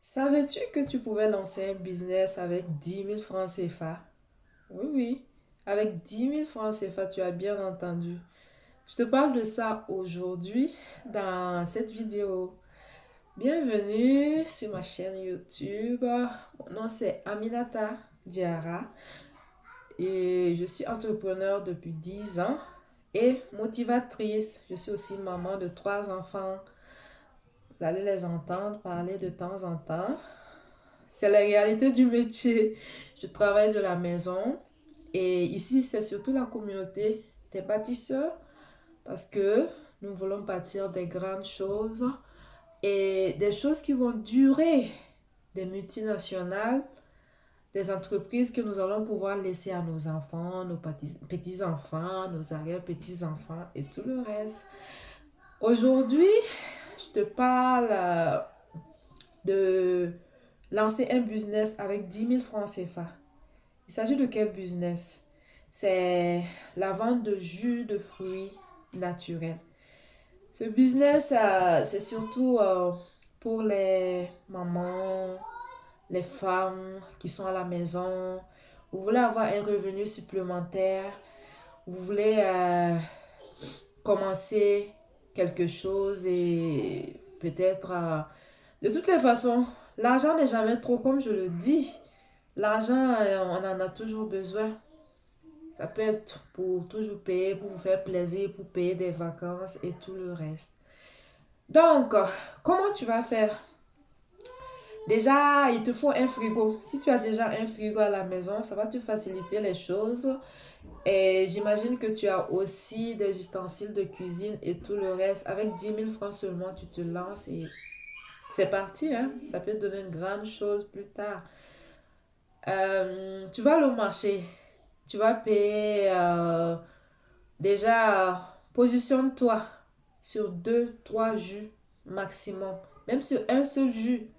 Savais-tu que tu pouvais lancer un business avec 10 000 francs CFA? Oui, oui, avec 10 000 francs CFA, tu as bien entendu. Je te parle de ça aujourd'hui dans cette vidéo. Bienvenue sur ma chaîne YouTube. Mon nom c'est Aminata Diarra et je suis entrepreneur depuis 10 ans et motivatrice. Je suis aussi maman de 3 enfants. Vous allez les entendre parler de temps en temps. C'est la réalité du métier. Je travaille de la maison et ici, c'est surtout la communauté des bâtisseurs parce que nous voulons bâtir des grandes choses et des choses qui vont durer, des multinationales, des entreprises que nous allons pouvoir laisser à nos enfants, nos petits-enfants, nos arrière-petits-enfants et tout le reste. Aujourd'hui, je te parle de lancer un business avec 10 000 francs CFA. Il s'agit de quel business? C'est la vente de jus de fruits naturels. Ce business, c'est surtout pour les mamans, les femmes qui sont à la maison. Vous voulez avoir un revenu supplémentaire. Vous voulez commencer quelque chose et peut-être de toutes les façons, l'argent n'est jamais trop, comme je le dis. L'argent, on en a toujours besoin. Ça peut être pour toujours payer, pour vous faire plaisir, pour payer des vacances et tout le reste. Donc, comment tu vas faire? Déjà, il te faut un frigo. Si tu as déjà un frigo à la maison, ça va te faciliter les choses. Et j'imagine que tu as aussi des ustensiles de cuisine et tout le reste. Avec 10 000 francs seulement, tu te lances et c'est parti, hein? Ça peut te donner une grande chose plus tard. Tu vas aller au marché. Tu vas payer déjà, positionne-toi sur deux, trois jus maximum. Même sur un seul jus.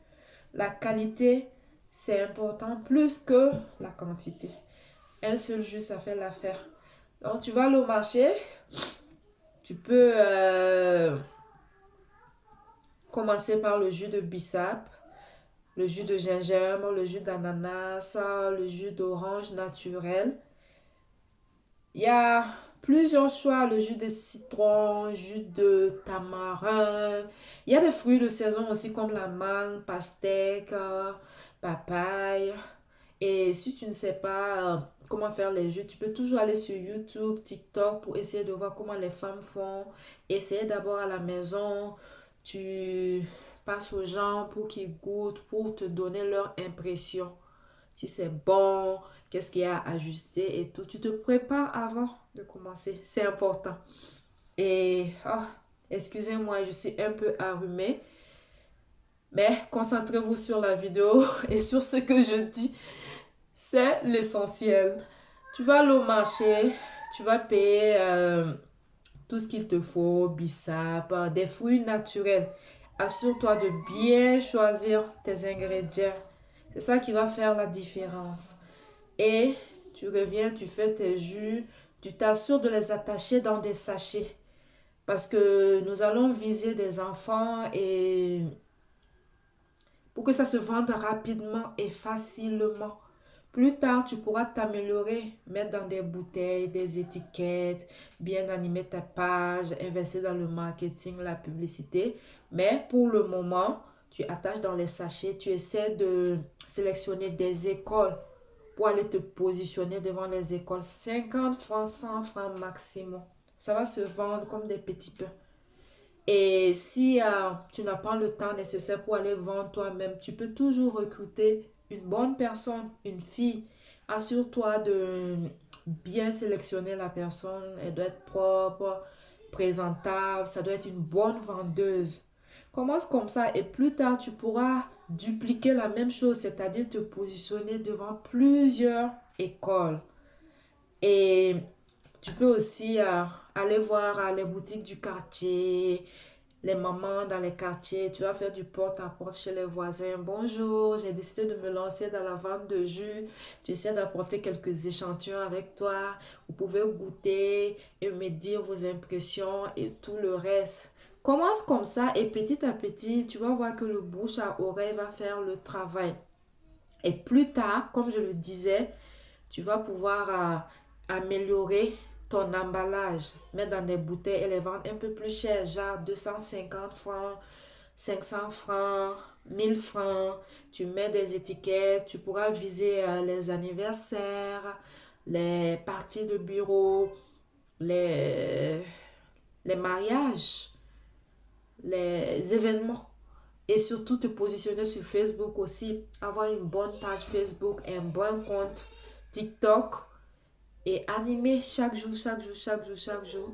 La qualité, c'est important plus que la quantité. Un seul jus, ça fait l'affaire. Donc, tu vas aller au marché. Tu peux commencer par le jus de bissap, le jus de gingembre, le jus d'ananas, le jus d'orange naturel. Il y a plusieurs choix, le jus de citron, jus de tamarin. Il y a des fruits de saison aussi comme la mangue, pastèque, papaye. Et si tu ne sais pas comment faire les jus, tu peux toujours aller sur YouTube, TikTok pour essayer de voir comment les femmes font. Essayer d'abord à la maison. Tu passes aux gens pour qu'ils goûtent, pour te donner leur impression. Si c'est bon, qu'est-ce qu'il y a à ajuster et tout. Tu te prépares avant de commencer. C'est important. Et, excusez-moi, je suis un peu arrumée. Mais concentrez-vous sur la vidéo et sur ce que je dis. C'est l'essentiel. Tu vas aller au marché, tu vas payer tout ce qu'il te faut, bissap, des fruits naturels. Assure-toi de bien choisir tes ingrédients. C'est ça qui va faire la différence. Et tu reviens, tu fais tes jus, tu t'assures de les attacher dans des sachets. Parce que nous allons viser des enfants et pour que ça se vende rapidement et facilement. Plus tard, tu pourras t'améliorer, mettre dans des bouteilles, des étiquettes, bien animer ta page, investir dans le marketing, la publicité. Mais pour le moment, tu attaches dans les sachets, tu essaies de sélectionner des écoles pour aller te positionner devant les écoles. 50 francs, 100 francs maximum. Ça va se vendre comme des petits pains. Et si tu n'as pas le temps nécessaire pour aller vendre toi-même, tu peux toujours recruter une bonne personne, une fille. Assure-toi de bien sélectionner la personne. Elle doit être propre, présentable. Ça doit être une bonne vendeuse. Commence comme ça et plus tard, tu pourras dupliquer la même chose, c'est-à-dire te positionner devant plusieurs écoles. Et tu peux aussi aller voir les boutiques du quartier, les mamans dans les quartiers. Tu vas faire du porte-à-porte chez les voisins. Bonjour, j'ai décidé de me lancer dans la vente de jus. Tu essaies d'apporter quelques échantillons avec toi. Vous pouvez goûter et me dire vos impressions et tout le reste. Commence comme ça et petit à petit, tu vas voir que le bouche à oreille va faire le travail. Et plus tard, comme je le disais, tu vas pouvoir améliorer ton emballage, mettre dans des bouteilles et les vendre un peu plus cher, genre 250 francs, 500 francs, 1000 francs. Tu mets des étiquettes, tu pourras viser les anniversaires, les parties de bureau, les, les mariages, les événements. Et surtout te positionner sur Facebook aussi. Avoir une bonne page Facebook, un bon compte TikTok et animer chaque jour, chaque jour, chaque jour, chaque jour.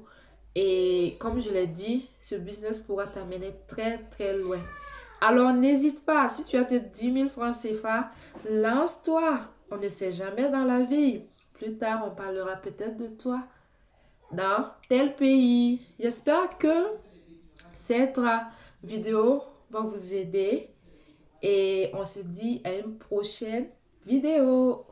Et comme je l'ai dit, ce business pourra t'amener très, très loin. Alors n'hésite pas, si tu as tes 10 000 francs CFA, lance-toi. On ne sait jamais dans la vie. Plus tard, on parlera peut-être de toi dans tel pays. J'espère que cette vidéo va vous aider et on se dit à une prochaine vidéo.